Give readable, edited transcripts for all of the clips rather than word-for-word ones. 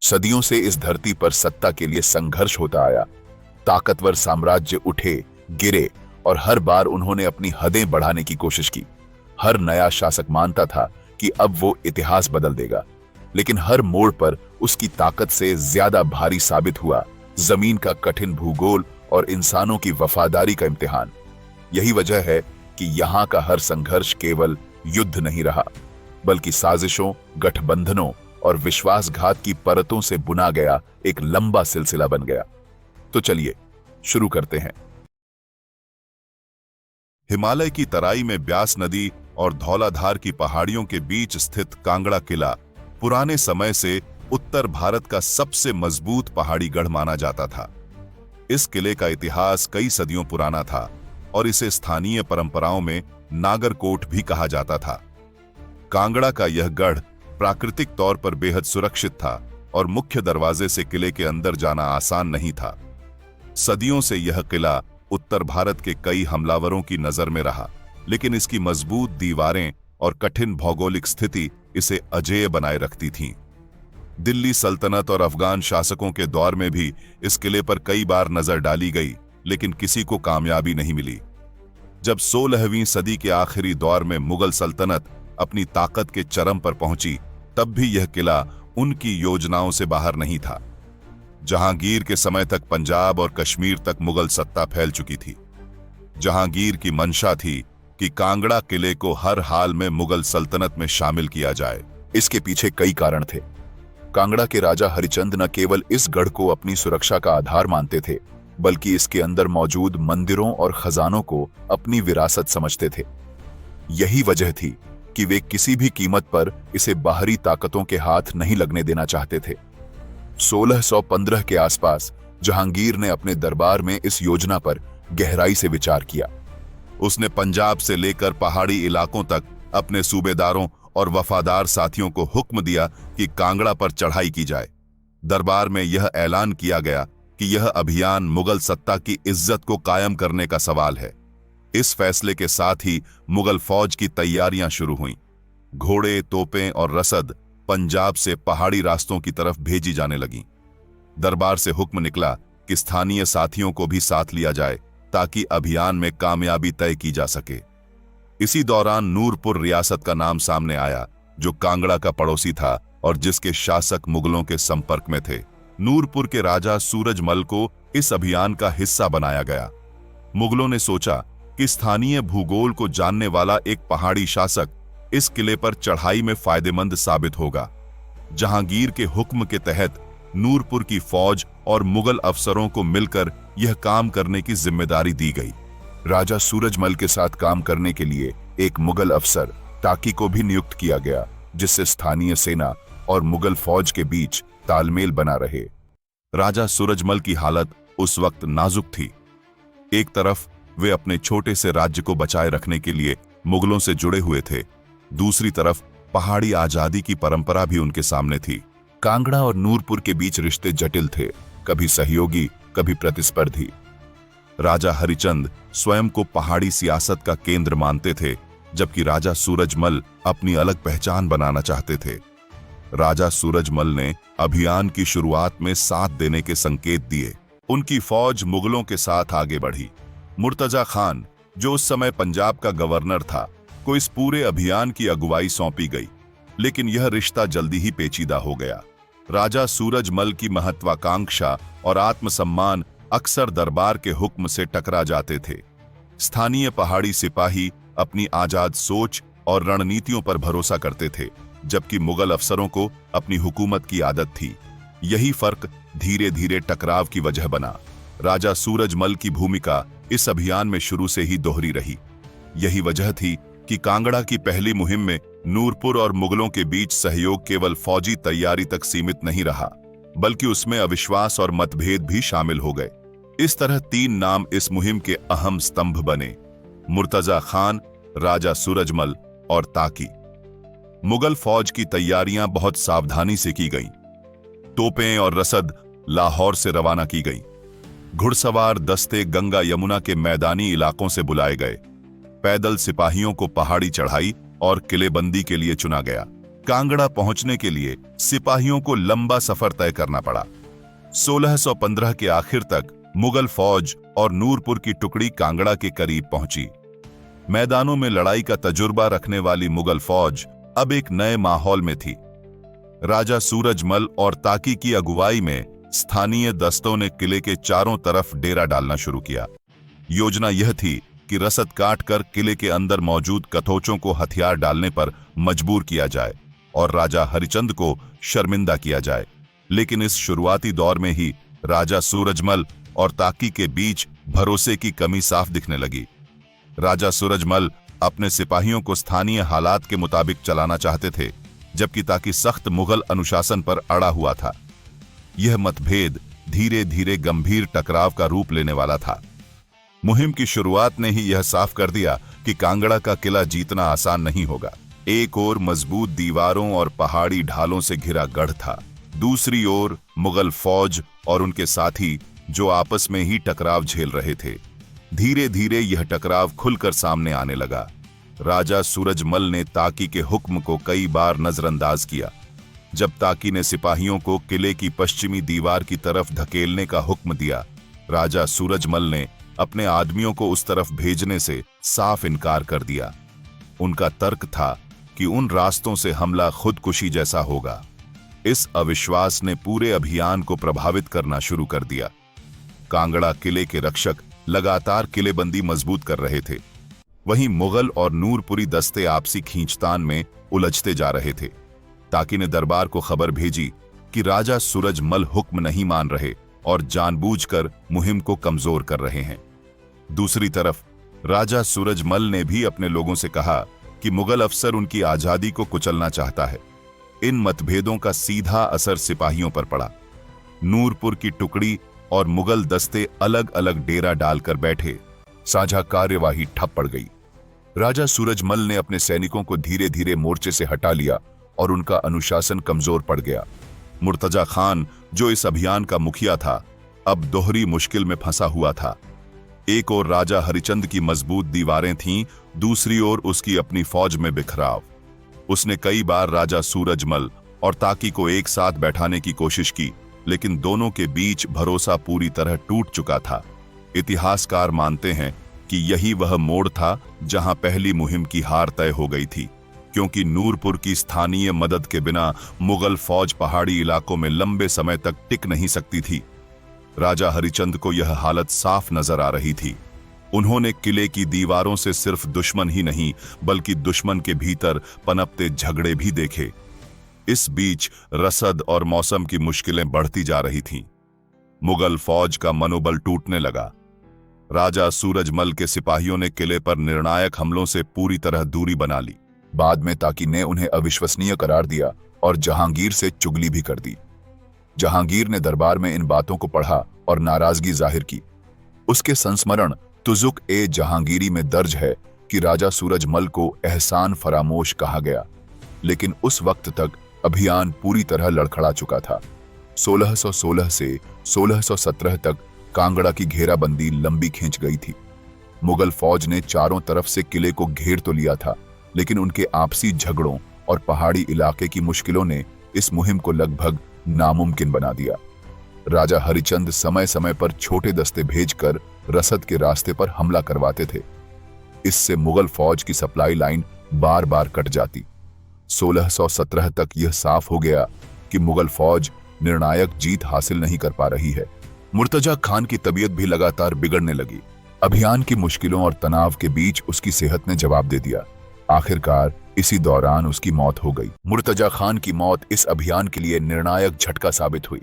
सदियों से इस धरती पर सत्ता के लिए संघर्ष होता आया। ताकतवर साम्राज्य उठे, गिरे और हर बार उन्होंने अपनी हदें बढ़ाने की कोशिश की। हर नया शासक मानता था कि अब वो इतिहास बदल देगा, लेकिन हर मोड़ पर उसकी ताकत से ज्यादा भारी साबित हुआ जमीन का कठिन भूगोल और इंसानों की वफादारी का इम्तिहान। यही वजह है कि यहाँ का हर संघर्ष केवल युद्ध नहीं रहा, बल्कि साजिशों, गठबंधनों और विश्वासघात की परतों से बुना गया एक लंबा सिलसिला बन गया। तो चलिए शुरू करते हैं। हिमालय की तराई में ब्यास नदी और धौलाधार की पहाड़ियों के बीच स्थित कांगड़ा किला पुराने समय से उत्तर भारत का सबसे मजबूत पहाड़ी गढ़ माना जाता था। इस किले का इतिहास कई सदियों पुराना था और इसे स्थानीय परंपराओं में नागरकोट भी कहा जाता था। कांगड़ा का यह गढ़ प्राकृतिक तौर पर बेहद सुरक्षित था और मुख्य दरवाजे से किले के अंदर जाना आसान नहीं था। सदियों से यह किला उत्तर भारत के कई हमलावरों की नजर में रहा, लेकिन इसकी मजबूत दीवारें और कठिन भौगोलिक स्थिति इसे अजेय बनाए रखती थीं। दिल्ली सल्तनत और अफगान शासकों के दौर में भी इस किले पर कई बार नजर डाली गई, लेकिन किसी को कामयाबी नहीं मिली। जब 16वीं सदी के आखिरी दौर में मुगल सल्तनत अपनी ताकत के चरम पर पहुंची, तब भी यह किला उनकी योजनाओं से बाहर नहीं था। जहांगीर के समय तक पंजाब और कश्मीर तक मुगल सत्ता फैल चुकी थी। जहांगीर की मंशा थी कि कांगड़ा किले को हर हाल में मुगल सल्तनत में शामिल किया जाए। इसके पीछे कई कारण थे। कांगड़ा के राजा हरिचंद न केवल इस गढ़ को अपनी सुरक्षा का आधार मानते थे, बल्कि इसके अंदर मौजूद मंदिरों और खजानों को अपनी विरासत समझते थे। यही वजह थी कि वे किसी भी कीमत पर इसे बाहरी ताकतों के हाथ नहीं लगने देना चाहते थे। 1615 के आसपास जहांगीर ने अपने दरबार में इस योजना पर गहराई से विचार किया। उसने पंजाब से लेकर पहाड़ी इलाकों तक अपने सूबेदारों और वफादार साथियों को हुक्म दिया कि कांगड़ा पर चढ़ाई की जाए। दरबार में यह ऐलान किया गया कि यह अभियान मुगल सत्ता की इज्जत को कायम करने का सवाल है। इस फैसले के साथ ही मुगल फौज की तैयारियां शुरू हुईं। घोड़े, तोपें और रसद पंजाब से पहाड़ी रास्तों की तरफ भेजी जाने लगीं। दरबार से हुक्म निकला कि स्थानीय साथियों को भी साथ लिया जाए ताकि अभियान में कामयाबी तय की जा सके। इसी दौरान नूरपुर रियासत का नाम सामने आया, जो कांगड़ा का पड़ोसी था और जिसके शासक मुगलों के संपर्क में थे। नूरपुर के राजा सूरजमल को इस अभियान का हिस्सा बनाया गया। मुगलों ने सोचा कि स्थानीय भूगोल को जानने वाला एक पहाड़ी शासक इस किले पर चढ़ाई में फायदेमंद साबित होगा। जहांगीर के हुक्म के तहत नूरपुर की फौज और मुगल अफसरों को मिलकर यह काम करने की जिम्मेदारी दी गई। राजा सूरजमल के साथ काम करने के लिए एक मुगल अफसर ताकी को भी नियुक्त किया गया, जिससे स्थानीय सेना और मुगल फौज के बीच तालमेल बना रहे। राजा सूरजमल की हालत उस वक्त नाजुक थी। एक तरफ वे अपने छोटे से राज्य को बचाए रखने के लिए मुगलों से जुड़े हुए थे, दूसरी तरफ पहाड़ी आजादी की परंपरा भी उनके सामने थी। कांगड़ा और नूरपुर के बीच रिश्ते जटिल थे, कभी सहयोगी, कभी प्रतिस्पर्धी। राजा हरिचंद स्वयं को पहाड़ी सियासत का केंद्र मानते थे, जबकि राजा सूरजमल अपनी अलग पहचान बनाना चाहते थे। राजा सूरजमल ने अभियान की शुरुआत में साथ देने के संकेत दिए। उनकी फौज मुगलों के साथ आगे बढ़ी। मुर्तजा खान, जो उस समय पंजाब का गवर्नर था, को इस पूरे अभियान की अगुवाई सौंपी गई, लेकिन यह रिश्ता जल्दी ही पेचीदा हो गया। राजा सूरजमल की महत्वाकांक्षा और आत्मसम्मान अक्सर दरबार के हुक्म से टकरा जाते थे। स्थानीय पहाड़ी सिपाही अपनी आजाद सोच और रणनीतियों पर भरोसा करते थे, जबकि मुगल अफसरों को अपनी हुकूमत की आदत थी। यही फर्क धीरे धीरे टकराव की वजह बना। राजा सूरजमल की भूमिका इस अभियान में शुरू से ही दोहरी रही। यही वजह थी कि कांगड़ा की पहली मुहिम में नूरपुर और मुगलों के बीच सहयोग केवल फौजी तैयारी तक सीमित नहीं रहा, बल्कि उसमें अविश्वास और मतभेद भी शामिल हो गए। इस तरह 3 नाम इस मुहिम के अहम स्तंभ बने: मुर्तजा खान, राजा सूरजमल और ताकी। मुगल फौज की तैयारियां बहुत सावधानी से की गईं। तोपें और रसद लाहौर से रवाना की गई। घुड़सवार दस्ते गंगा यमुना के मैदानी इलाकों से बुलाए गए। पैदल सिपाहियों को पहाड़ी चढ़ाई और किलेबंदी के लिए चुना गया। कांगड़ा पहुंचने के लिए सिपाहियों को लंबा सफर तय करना पड़ा। 1615 के आखिर तक मुगल फौज और नूरपुर की टुकड़ी कांगड़ा के करीब पहुंची। मैदानों में लड़ाई का तजुर्बा रखने वाली मुगल फौज अब एक नए माहौल में थी। राजा सूरजमल और ताकी की अगुवाई में स्थानीय दस्तों ने किले के चारों तरफ डेरा डालना शुरू किया। योजना यह थी कि रसद काटकर किले के अंदर मौजूद कथोचों को हथियार डालने पर मजबूर किया जाए और राजा हरिचंद को शर्मिंदा किया जाए। लेकिन इस शुरुआती दौर में ही राजा सूरजमल और ताकी के बीच भरोसे की कमी साफ दिखने लगी। राजा सूरजमल अपने सिपाहियों को स्थानीय हालात के मुताबिक चलाना चाहते थे, जबकि ताकी सख्त मुगल अनुशासन पर अड़ा हुआ था। यह मतभेद धीरे धीरे गंभीर टकराव का रूप लेने वाला था। मुहिम की शुरुआत ने ही यह साफ कर दिया कि कांगड़ा का किला जीतना आसान नहीं होगा। एक ओर मजबूत दीवारों और पहाड़ी ढालों से घिरा गढ़ था, दूसरी ओर मुगल फौज और उनके साथी जो आपस में ही टकराव झेल रहे थे। धीरे धीरे यह टकराव खुलकर सामने आने लगा। राजा सूरजमल ने ताकी के हुक्म को कई बार नजरअंदाज किया। जब ताकी ने सिपाहियों को किले की पश्चिमी दीवार की तरफ धकेलने का हुक्म दिया, राजा सूरजमल ने अपने आदमियों को उस तरफ भेजने से साफ इनकार कर दिया। उनका तर्क था कि उन रास्तों से हमला खुदकुशी जैसा होगा। इस अविश्वास ने पूरे अभियान को प्रभावित करना शुरू कर दिया। कांगड़ा किले के रक्षक लगातार किलेबंदी मजबूत कर रहे थे, वहीं मुगल और नूरपुरी दस्ते आपसी खींचतान में उलझते जा रहे थे। ताकी ने दरबार को खबर भेजी कि राजा सूरजमल हुक्म नहीं मान रहे और जानबूझकर मुहिम को कमजोर कर रहे हैं। दूसरी तरफ राजा सूरजमल ने भी अपने लोगों से कहा कि मुगल अफसर उनकी आजादी को कुचलना चाहता है। इन मतभेदों का सीधा असर सिपाहियों पर पड़ा। नूरपुर की टुकड़ी और मुगल दस्ते अलग अलग डेरा डालकर बैठे। साझा कार्यवाही ठप पड़ गई। राजा सूरजमल ने अपने सैनिकों को धीरे धीरे मोर्चे से हटा लिया और उनका अनुशासन कमजोर पड़ गया। मुर्तजा खान, जो इस अभियान का मुखिया था, अब दोहरी मुश्किल में फंसा हुआ था। एक ओर राजा हरिचंद की मजबूत दीवारें थीं, दूसरी ओर उसकी अपनी फौज में बिखराव। उसने कई बार राजा सूरजमल और ताकी को एक साथ बैठाने की कोशिश की, लेकिन दोनों के बीच भरोसा पूरी तरह टूट चुका था। इतिहासकार मानते हैं कि यही वह मोड़ था जहां पहली मुहिम की हार तय हो गई थी, क्योंकि नूरपुर की स्थानीय मदद के बिना मुगल फौज पहाड़ी इलाकों में लंबे समय तक टिक नहीं सकती थी। राजा हरिचंद को यह हालत साफ नजर आ रही थी। उन्होंने किले की दीवारों से सिर्फ दुश्मन ही नहीं, बल्कि दुश्मन के भीतर पनपते झगड़े भी देखे। इस बीच रसद और मौसम की मुश्किलें बढ़ती जा रही थीं। मुगल फौज का मनोबल टूटने लगा। राजा सूरजमल के सिपाहियों ने किले पर निर्णायक हमलों से पूरी तरह दूरी बना ली। बाद में ताकी ने उन्हें अविश्वसनीय करार दिया और जहांगीर से चुगली भी कर दी। जहांगीर ने दरबार में इन बातों को पढ़ा और नाराजगी जाहिर की। उसके संस्मरण तुजुक ए जहांगीरी में दर्ज है कि राजा सूरजमल को एहसान फरामोश कहा गया, लेकिन उस वक्त तक अभियान पूरी तरह लड़खड़ा चुका था। 1616 से 1617 तक कांगड़ा की घेराबंदी लंबी खींच गई थी। मुगल फौज ने चारों तरफ से किले को घेर तो लिया था, लेकिन उनके आपसी झगड़ों और पहाड़ी इलाके की मुश्किलों ने इस मुहिम को लगभग नामुमकिन बना दिया। राजा हरिचंद समय समय पर छोटे दस्ते भेजकर रसद के रास्ते पर हमला करवाते थे। इससे मुगल फौज की सप्लाई लाइन बार बार कट जाती। 1617 तक यह साफ हो गया कि मुगल फौज निर्णायक जीत हासिल नहीं कर पा रही है। मुर्तजा खान की तबीयत भी लगातार बिगड़ने लगी। अभियान की मुश्किलों और तनाव के बीच उसकी सेहत ने जवाब दे दिया। आखिरकार इसी दौरान उसकी मौत हो गई। मुर्तजा खान की मौत इस अभियान के लिए निर्णायक झटका साबित हुई।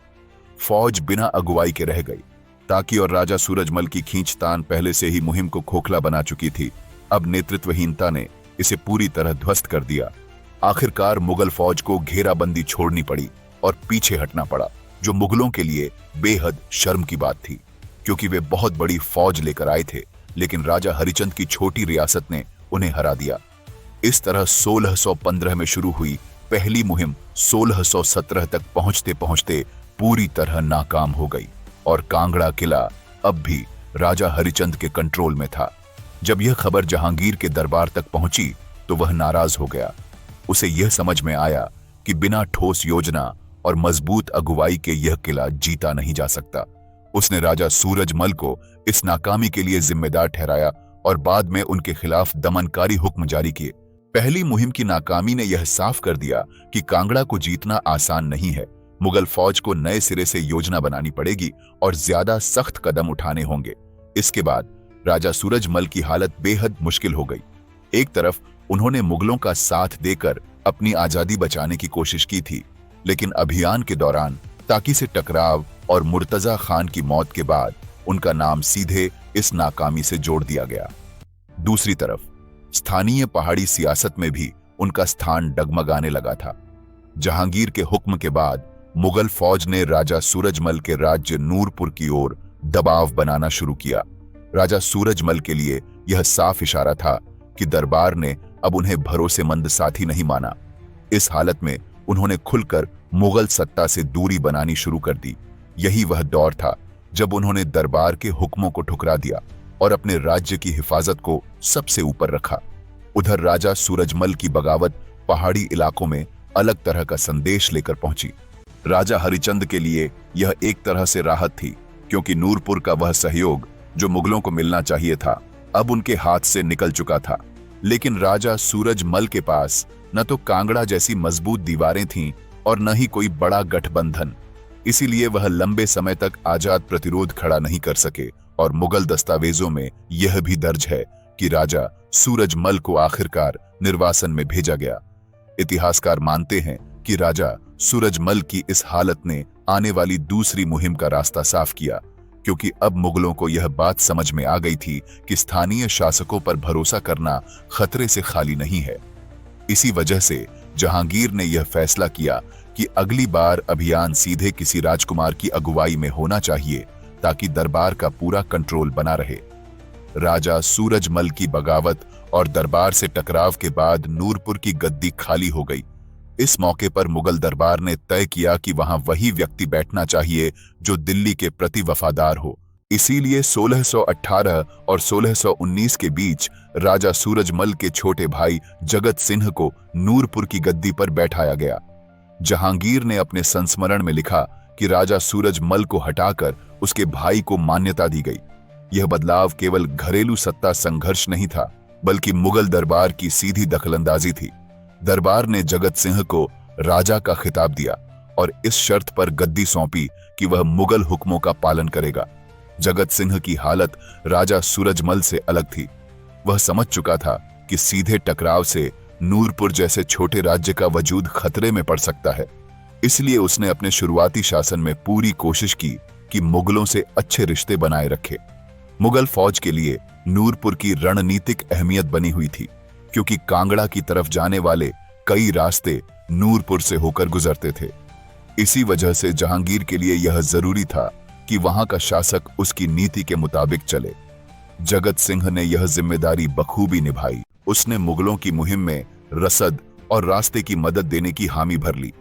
फौज बिना अगुवाई के रह गई। ताकी और राजा सूरजमल की खींचतान पहले से ही मुहिम को खोखला बना चुकी थी। अब नेतृत्वहीनता ने इसे पूरी तरह ध्वस्त कर दिया। आखिरकार मुगल फौज को घेराबंदी छोड़नी पड़ी और पीछे हटना पड़ा, जो मुगलों के लिए बेहद शर्म की बात थी, क्योंकि वे बहुत बड़ी फौज लेकर आए थे, लेकिन राजा हरिचंद की छोटी रियासत ने उन्हें हरा दिया। इस तरह 1615 में शुरू हुई पहली मुहिम 1617 तक पहुंचते पहुंचते पूरी तरह नाकाम हो गई और कांगड़ा किला अब भी राजा हरिचंद के कंट्रोल में था। जब यह खबर जहांगीर के दरबार तक पहुंची तो वह नाराज हो गया। उसे यह समझ में आया कि बिना ठोस योजना और मजबूत अगुवाई के यह किला जीता नहीं जा सकता। उसने राजा सूरजमल को इस नाकामी के लिए जिम्मेदार ठहराया और बाद में उनके खिलाफ दमनकारी हुक्म जारी किए। पहली मुहिम की नाकामी ने यह साफ कर दिया कि कांगड़ा को जीतना आसान नहीं है। मुगल फौज को नए सिरे से योजना बनानी पड़ेगी और ज्यादा सख्त कदम उठाने होंगे। इसके बाद राजा सूरजमल की हालत बेहद मुश्किल हो गई। एक तरफ उन्होंने मुगलों का साथ देकर अपनी आजादी बचाने की कोशिश की थी, लेकिन अभियान के दौरान ताकी से टकराव और मुर्तजा खान की मौत के बाद उनका नाम सीधे इस नाकामी से जोड़ दिया गया। दूसरी तरफ स्थानीय पहाड़ी सियासत में भी उनका स्थान डगमगाने लगा था। जहांगीर के हुक्म के बाद मुगल फौज ने राजा सूरजमल के राज्य नूरपुर की ओर दबाव बनाना शुरू किया। राजा सूरजमल के लिए यह साफ इशारा था कि दरबार ने अब उन्हें भरोसेमंद साथी नहीं माना। इस हालत में उन्होंने खुलकर मुगल सत्ता से दूरी बनानी शुरू कर दी। यही वह दौर था जब उन्होंने दरबार के हुक्मों को ठुकरा दिया और अपने राज्य की हिफाजत को सबसे ऊपर रखा। उधर राजा सूरजमल की बगावत पहाड़ी इलाकों में अलग तरह का संदेश लेकर पहुंची। राजा हरिचंद के लिए यह एक तरह से राहत थी, क्योंकि नूरपुर का वह सहयोग जो मुगलों को मिलना चाहिए था अब उनके हाथ से निकल चुका था। लेकिन राजा सूरजमल के पास न तो कांगड़ा जैसी मजबूत दीवारें थीं और न ही कोई बड़ा गठबंधन। इसीलिए वह लंबे समय तक आजाद प्रतिरोध खड़ा नहीं कर सके और मुगल दस्तावेजों में यह भी दर्ज है कि राजा सूरजमल को आखिरकार निर्वासन में भेजा गया। इतिहासकार मानते हैं कि राजा सूरजमल की इस हालत ने आने वाली दूसरी मुहिम का रास्ता साफ किया, क्योंकि अब मुगलों को यह बात समझ में आ गई थी कि स्थानीय शासकों पर भरोसा करना खतरे से खाली नहीं है। इसी वजह से जहांगीर ने यह फैसला किया कि अगली बार अभियान सीधे किसी राजकुमार की अगुवाई में होना चाहिए, ताकि दरबार का पूरा कंट्रोल बना रहे। राजा सूरजमल की बगावत और दरबार से टकराव के बाद नूरपुर की गद्दी खाली हो गई। इस मौके पर मुगल दरबार ने तय किया कि वहां वही व्यक्ति बैठना चाहिए जो दिल्ली के प्रति वफादार हो। इसीलिए 1618 और 1619 के बीच राजा सूरजमल के छोटे भाई जगत सिंह को नूरपुर की गद्दी पर बैठाया गया। जहांगीर ने अपने संस्मरण में लिखा कि राजा सूरजमल को हटाकर उसके भाई को मान्यता दी गई। यह बदलाव केवल घरेलू सत्ता संघर्ष नहीं था, बल्कि मुगल दरबार की सीधी दखलंदाजी थी। दरबार ने जगत सिंह को राजा का खिताब दिया और इस शर्त पर गद्दी सौंपी कि वह मुगल हुक्मों का पालन करेगा। जगत सिंह की हालत राजा सूरजमल से अलग थी। वह समझ चुका था कि सीधे टकराव से नूरपुर जैसे छोटे राज्य का वजूद खतरे में पड़ सकता है। इसलिए उसने अपने शुरुआती शासन में पूरी कोशिश की कि मुगलों से अच्छे रिश्ते बनाए रखे। मुगल फौज के लिए नूरपुर की रणनीतिक अहमियत बनी हुई थी, क्योंकि कांगड़ा की तरफ जाने वाले कई रास्ते नूरपुर से होकर गुजरते थे। इसी वजह से जहांगीर के लिए यह जरूरी था कि वहां का शासक उसकी नीति के मुताबिक चले। जगत सिंह ने यह जिम्मेदारी बखूबी निभाई। उसने मुगलों की मुहिम में रसद और रास्ते की मदद देने की हामी भर ली।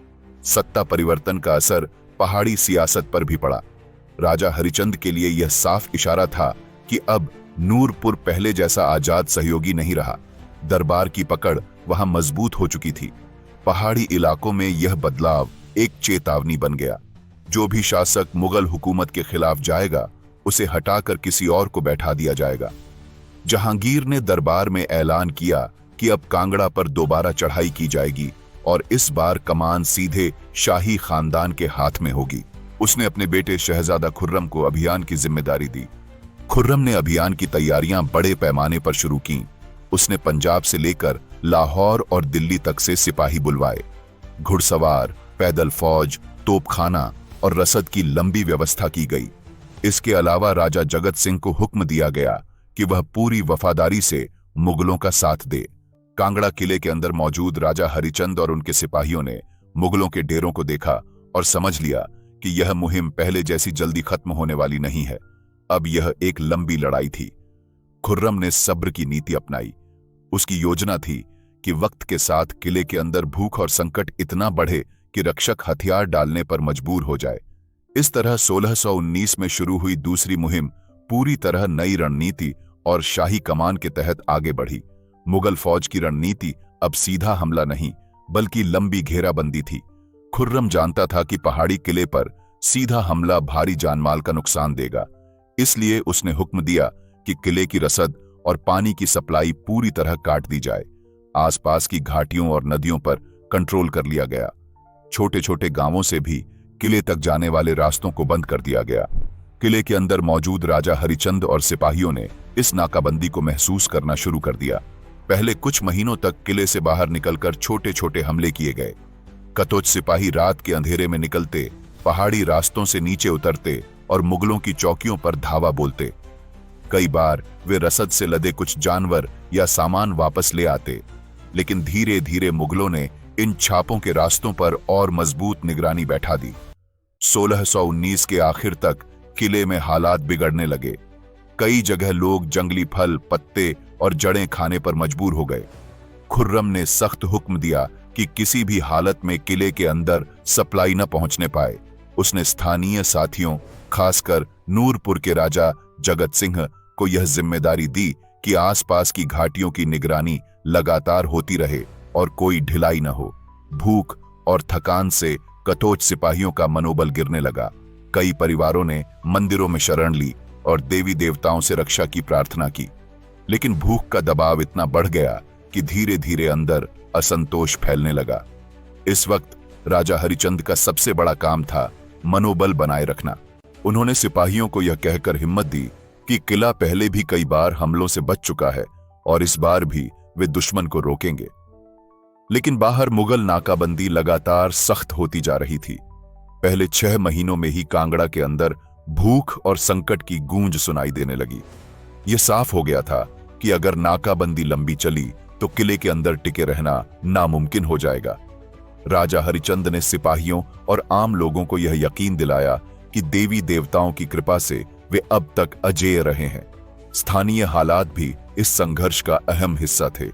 सत्ता परिवर्तन का असर पहाड़ी सियासत पर भी पड़ा। राजा हरिचंद के लिए यह साफ इशारा था कि अब नूरपुर पहले जैसा आजाद सहयोगी नहीं रहा। दरबार की पकड़ वहां मजबूत हो चुकी थी। पहाड़ी इलाकों में यह बदलाव एक चेतावनी बन गया। जो भी शासक मुगल हुकूमत के खिलाफ जाएगा, उसे हटाकर किसी और को बैठा दिया जाएगा। जहांगीर ने दरबार में ऐलान किया कि अब कांगड़ा पर दोबारा चढ़ाई की जाएगी और इस बार कमान सीधे शाही खानदान के हाथ में होगी। उसने अपने बेटे शहजादा खुर्रम को अभियान की जिम्मेदारी दी। खुर्रम ने अभियान की तैयारियां बड़े पैमाने पर शुरू की। उसने पंजाब से लेकर लाहौर और दिल्ली तक से सिपाही बुलवाए। घुड़सवार, पैदल फौज, तोपखाना और रसद की लंबी व्यवस्था की गई। इसके अलावा राजा जगत सिंह को हुक्म दिया गया कि वह पूरी वफादारी से मुगलों का साथ दे। कांगड़ा किले के अंदर मौजूद राजा हरिचंद और उनके सिपाहियों ने मुगलों के डेरों को देखा और समझ लिया कि यह मुहिम पहले जैसी जल्दी खत्म होने वाली नहीं है। अब यह एक लंबी लड़ाई थी। खुर्रम ने सब्र की नीति अपनाई। उसकी योजना थी कि वक्त के साथ किले के अंदर भूख और संकट इतना बढ़े कि रक्षक हथियार डालने पर मजबूर हो जाए। इस तरह 1619 में शुरू हुई दूसरी मुहिम पूरी तरह नई रणनीति और शाही कमान के तहत आगे बढ़ी। मुगल फौज की रणनीति अब सीधा हमला नहीं, बल्कि लंबी घेराबंदी थी। खुर्रम जानता था कि पहाड़ी किले पर सीधा हमला भारी जानमाल का नुकसान देगा, इसलिए उसने हुक्म दिया कि किले की रसद और पानी की सप्लाई पूरी तरह काट दी जाए। आसपास की घाटियों और नदियों पर कंट्रोल कर लिया गया। छोटे छोटे गांवों से भी किले तक जाने वाले रास्तों को बंद कर दिया गया। किले के अंदर मौजूद राजा हरिचंद और सिपाहियों ने इस नाकाबंदी को महसूस करना शुरू कर दिया। पहले कुछ महीनों तक किले से बाहर निकलकर छोटे छोटे हमले किए गए। कतोच सिपाही रात के अंधेरे में निकलते, पहाड़ी रास्तों से नीचे उतरते और मुगलों की चौकियों पर धावा बोलते। कई बार वे रसद से लदे कुछ जानवर या सामान वापस ले आते, लेकिन धीरे धीरे मुगलों ने इन छापों के रास्तों पर और मजबूत निगरानी बैठा दी। 1619 के आखिर तक किले में हालात बिगड़ने लगे। कई जगह लोग जंगली फल, पत्ते और जड़ें खाने पर मजबूर हो गए। खुर्रम ने सख्त हुक्म दिया कि किसी भी हालत में किले के अंदर सप्लाई न पहुंचने पाए। उसने स्थानीय साथियों, खासकर नूरपुर के राजा जगत सिंह को यह जिम्मेदारी दी कि आसपास की घाटियों की निगरानी लगातार होती रहे और कोई ढिलाई न हो। भूख और थकान से कतोच सिपाहियों का मनोबल गिरने लगा। कई परिवारों ने मंदिरों में शरण ली और देवी देवताओं से रक्षा की प्रार्थना की, लेकिन भूख का दबाव इतना बढ़ गया कि धीरे धीरे अंदर असंतोष फैलने लगा। इस वक्त राजा हरिचंद का सबसे बड़ा काम था मनोबल बनाए रखना। उन्होंने सिपाहियों को यह कहकर हिम्मत दी कि किला पहले भी कई बार हमलों से बच चुका है और इस बार भी वे दुश्मन को रोकेंगे। लेकिन बाहर मुगल नाकाबंदी लगातार सख्त होती जा रही थी। पहले 6 महीनों में ही कांगड़ा के अंदर भूख और संकट की गूंज सुनाई देने लगी। यह साफ हो गया था कि अगर नाकाबंदी लंबी चली तो किले के अंदर टिके रहना नामुमकिन हो जाएगा। राजा हरिचंद ने सिपाहियों और आम लोगों को यह यकीन दिलाया कि देवी देवताओं की कृपा से वे अब तक अजेय रहे हैं। स्थानीय हालात भी इस संघर्ष का अहम हिस्सा थे।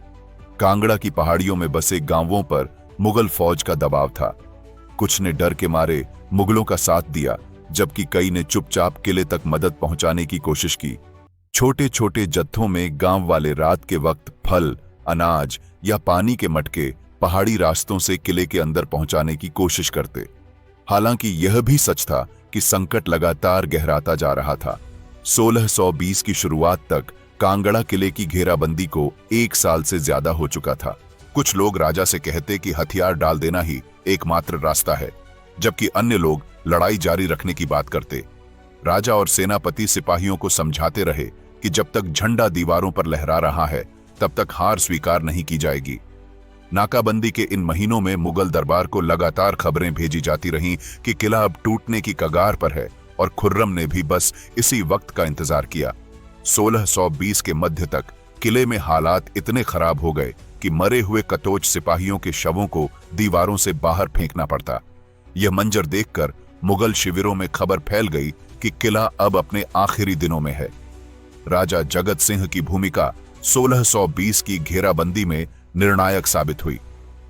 कांगड़ा की पहाड़ियों में बसे गांवों पर मुगल फौज का दबाव था। कुछ ने डर के मारे मुगलों का साथ दिया, जबकि कई ने चुपचाप किले तक मदद पहुंचाने की कोशिश की। छोटे छोटे जत्थों में गांव वाले रात के वक्त फल, अनाज या पानी के मटके पहाड़ी रास्तों से किले के अंदर पहुंचाने की कोशिश करते। हालांकि यह भी सच था कि संकट लगातार गहराता जा रहा था। 1620 की शुरुआत तक कांगड़ा किले की घेराबंदी को 1 साल से ज्यादा हो चुका था। कुछ लोग राजा से कहते कि हथियार डाल देना ही एकमात्र रास्ता है, जबकि अन्य लोग लड़ाई जारी रखने की बात करते। राजा और सेनापति सिपाहियों को समझाते रहे कि जब तक झंडा दीवारों पर लहरा रहा है तब तक हार स्वीकार नहीं की जाएगी। नाकाबंदी के इन महीनों में मुगल दरबार को लगातार खबरें भेजी जाती रहीं कि किला अब टूटने की कगार पर है, और खुर्रम ने भी बस इसी वक्त का इंतजार किया। 1620 के मध्य तक किले में हालात इतने खराब हो गए कि मरे हुए कतोच सिपाहियों के शवों को दीवारों से बाहर फेंकना पड़ता। यह मंजर देखकर मुगल शिविरों में खबर फैल गई कि किला अब अपने आखिरी दिनों में है। राजा जगत सिंह की भूमिका 1620 की घेराबंदी में निर्णायक साबित हुई।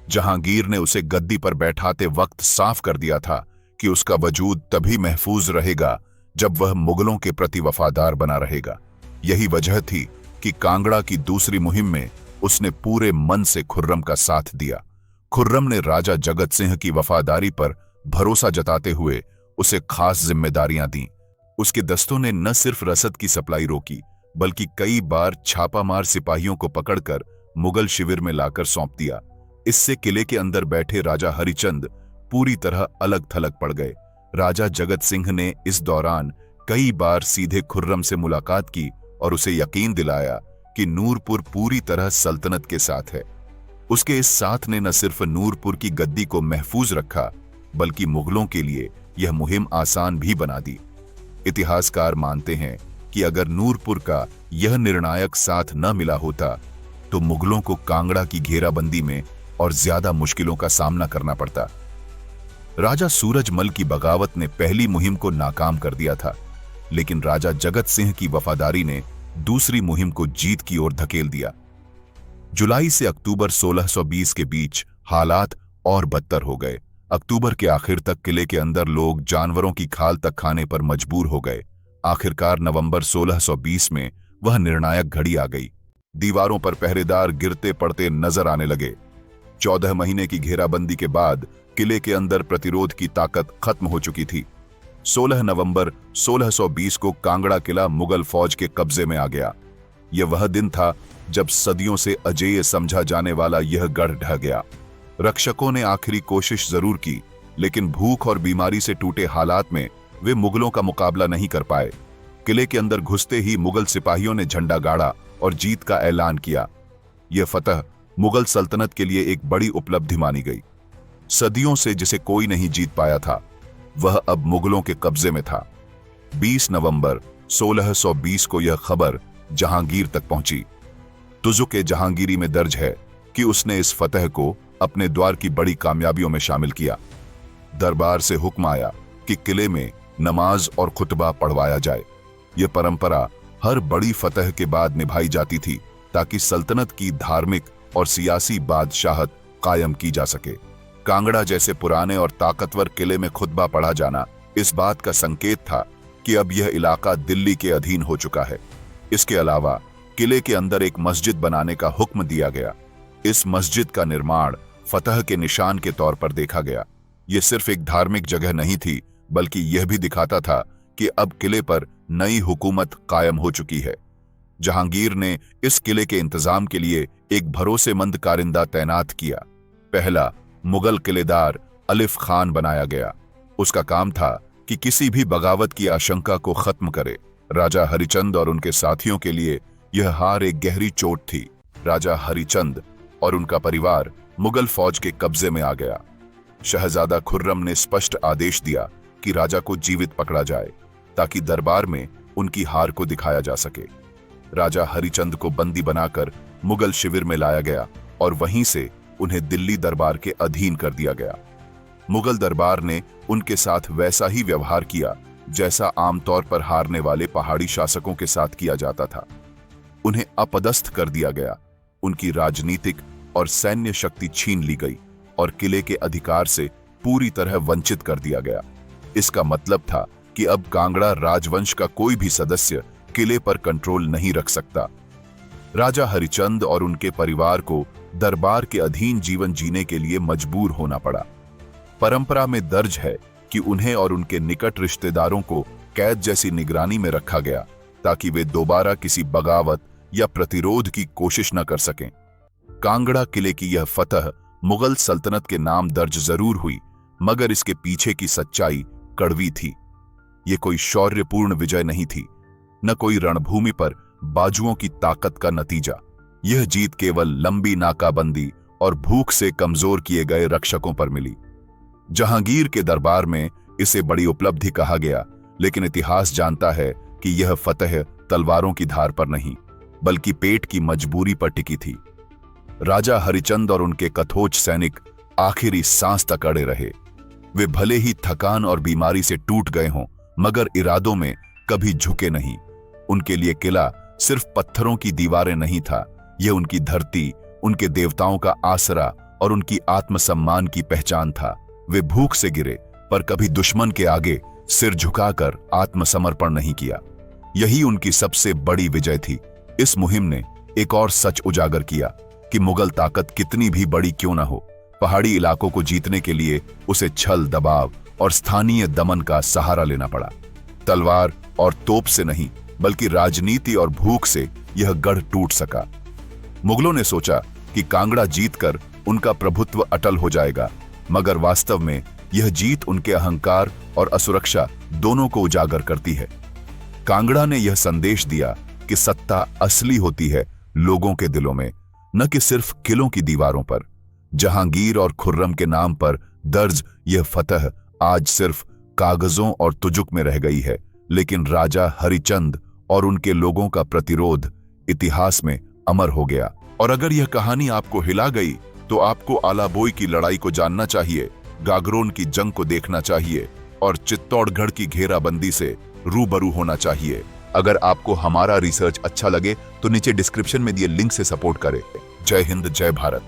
जहांगीर ने उसे गद्दी पर बैठाते वक्त साफ कर दिया था कि उसका वजूद तभी महफूज रहेगा जब वह मुगलों के प्रति वफादार बना रहेगा। यही वजह थी कि कांगड़ा की दूसरी मुहिम में उसने पूरे मन से खुर्रम का साथ दिया। खुर्रम ने राजा जगत सिंह की वफादारी पर भरोसा जताते हुए उसे खास जिम्मेदारियां दी। उसके दस्तों ने न सिर्फ रसद की सप्लाई रोकी, बल्कि कई बार छापामार सिपाहियों को पकड़कर मुगल शिविर में लाकर सौंप दिया। इससे किले के अंदर बैठे राजा हरिचंद पूरी तरह अलग थलग पड़ गए। राजा जगत सिंह ने इस दौरान कई बार सीधे खुर्रम से मुलाकात की और उसे यकीन दिलाया कि नूरपुर पूरी तरह सल्तनत के साथ है। उसके इस साथ ने न सिर्फ नूरपुर की गद्दी को महफूज रखा, बल्कि मुगलों के लिए यह मुहिम आसान भी बना दी। इतिहासकार मानते हैं कि अगर नूरपुर का यह निर्णायक साथ न मिला होता तो मुगलों को कांगड़ा की घेराबंदी में और ज्यादा मुश्किलों का सामना करना पड़ता। राजा सूरजमल की बगावत ने पहली मुहिम को नाकाम कर दिया था, लेकिन राजा जगत सिंह की वफादारी ने दूसरी मुहिम को जीत की ओर धकेल दिया। जुलाई से अक्टूबर 1620 के बीच हालात और बदतर हो गए। अक्टूबर के आखिर तक किले के अंदर लोग जानवरों की खाल तक खाने पर मजबूर हो गए। आखिरकार नवंबर 1620 में वह निर्णायक घड़ी आ गई। दीवारों पर पहरेदार गिरते पड़ते नजर आने लगे। 14 महीने की घेराबंदी के बाद किले के अंदर प्रतिरोध की ताकत खत्म हो चुकी थी। 16 नवंबर 1620 को कांगड़ा किला मुगल फौज के कब्जे में आ गया। यह वह दिन था जब सदियों से अजेय समझा जाने वाला यह गढ़ ढह गया। रक्षकों ने आखिरी कोशिश जरूर की, लेकिन भूख और बीमारी से टूटे हालात में वे मुगलों का मुकाबला नहीं कर पाए। किले के अंदर घुसते ही मुगल सिपाहियों ने झंडा गाड़ा और जीत का ऐलान किया। यह फतह मुगल सल्तनत के लिए एक बड़ी उपलब्धि मानी गई। सदियों से जिसे कोई नहीं जीत पाया था, वह अब मुगलों के कब्जे में था। 20 नवंबर 1620 को यह खबर जहांगीर तक पहुंची। तुजुक-ए-जहांगीरी में दर्ज है कि उसने इस फतह को अपने द्वार की बड़ी कामयाबियों में शामिल किया। दरबार से हुक्म आया कि किले में नमाज और खुतबा पढ़वाया जाए। यह परंपरा हर बड़ी फतह के बाद निभाई जाती थी ताकि सल्तनत की धार्मिक और सियासी बादशाहत कायम की जा सके। कांगड़ा जैसे पुराने और ताकतवर किले में खुतबा पढ़ा जाना इस बात का संकेत था कि अब यह इलाका दिल्ली के अधीन हो चुका है। इसके अलावा किले के अंदर एक मस्जिद बनाने का हुक्म दिया गया। इस मस्जिद का निर्माण फतह के निशान के तौर पर देखा गया। यह सिर्फ एक धार्मिक जगह नहीं थी, बल्कि यह भी दिखाता था कि अब किले पर नई हुकूमत कायम हो चुकी है। जहांगीर ने इस किले के इंतजाम के लिए एक भरोसेमंद कारिंदा तैनात किया। पहला मुगल किलेदार अलिफ खान बनाया गया। उसका काम था कि किसी भी बगावत की आशंका को खत्म करे। राजा हरिचंद और उनके साथियों के लिए यह हार एक गहरी चोट थी। राजा हरिचंद और उनका परिवार मुगल फौज के कब्जे में आ गया। शहजादा खुर्रम ने स्पष्ट आदेश दिया कि राजा को जीवित पकड़ा जाए ताकि दरबार में उनकी हार को दिखाया जा सके। राजा हरिचंद को बंदी बनाकर मुगल शिविर में लाया गया और वहीं से उन्हें दिल्ली दरबार के अधीन कर दिया गया। मुगल दरबार ने उनके साथ वैसा ही व्यवहार किया जैसा आमतौर पर हारने वाले पहाड़ी शासकों के साथ किया जाता था। उन्हें अपदस्थ कर दिया गया, उनकी राजनीतिक और सैन्य शक्ति छीन ली गई और किले के अधिकार से पूरी तरह वंचित कर दिया गया। इसका मतलब था कि अब कांगड़ा राजवंश का कोई भी सदस्य किले पर कंट्रोल नहीं रख सकता। राजा हरिचंद और उनके परिवार को दरबार के अधीन जीवन जीने के लिए मजबूर होना पड़ा। परंपरा में दर्ज है कि उन्हें और उनके निकट रिश्तेदारों को कैद जैसी निगरानी में रखा गया ताकि वे दोबारा किसी बगावत या प्रतिरोध की कोशिश न कर सकें। कांगड़ा किले की यह फतह मुगल सल्तनत के नाम दर्ज जरूर हुई, मगर इसके पीछे की सच्चाई कड़वी थी। ये कोई शौर्यपूर्ण विजय नहीं थी, न कोई रणभूमि पर बाजुओं की ताकत का नतीजा। यह जीत केवल लंबी नाकाबंदी और भूख से कमजोर किए गए रक्षकों पर मिली। जहांगीर के दरबार में इसे बड़ी उपलब्धि कहा गया, लेकिन इतिहास जानता है कि यह फतह तलवारों की धार पर नहीं, बल्कि पेट की मजबूरी पर टिकी थी। राजा हरिचंद और उनके कथोच सैनिक आखिरी सांस तक अड़े रहे। वे भले ही थकान और बीमारी से टूट गए हों, मगर इरादों में कभी झुके नहीं। उनके लिए किला सिर्फ पत्थरों की दीवारें नहीं था, यह उनकी धरती, उनके देवताओं का आसरा और उनकी आत्मसम्मान की पहचान था। वे भूख से गिरे, पर कभी दुश्मन के आगे सिर झुकाकर आत्मसमर्पण नहीं किया। यही उनकी सबसे बड़ी विजय थी। इस मुहिम ने एक और सच उजागर किया कि मुगल ताकत कितनी भी बड़ी क्यों न हो, पहाड़ी इलाकों को जीतने के लिए उसे छल, दबाव और स्थानीय दमन का सहारा लेना पड़ा। तलवार और तोप से नहीं, बल्कि राजनीति और भूख से यह गढ़ टूट सका। मुगलों ने सोचा कि कांगड़ा जीतकर उनका प्रभुत्व अटल हो जाएगा, मगर वास्तव में यह जीत उनके अहंकार और असुरक्षा दोनों को उजागर करती है। कांगड़ा ने यह संदेश दिया कि सत्ता असली होती है लोगों के दिलों में, न कि सिर्फ किलों की दीवारों पर। जहांगीर और खुर्रम के नाम पर दर्ज यह फतह आज सिर्फ कागजों और तुजुक में रह गई है, लेकिन राजा हरिचंद और उनके लोगों का प्रतिरोध इतिहास में अमर हो गया। और अगर यह कहानी आपको हिला गई तो आपको आलाबोई की लड़ाई को जानना चाहिए, गागरोन की जंग को देखना चाहिए और चित्तौड़गढ़ की घेराबंदी से रूबरू होना चाहिए। अगर आपको हमारा रिसर्च अच्छा लगे तो नीचे डिस्क्रिप्शन में दिए लिंक से सपोर्ट करें। जय हिंद, जय भारत।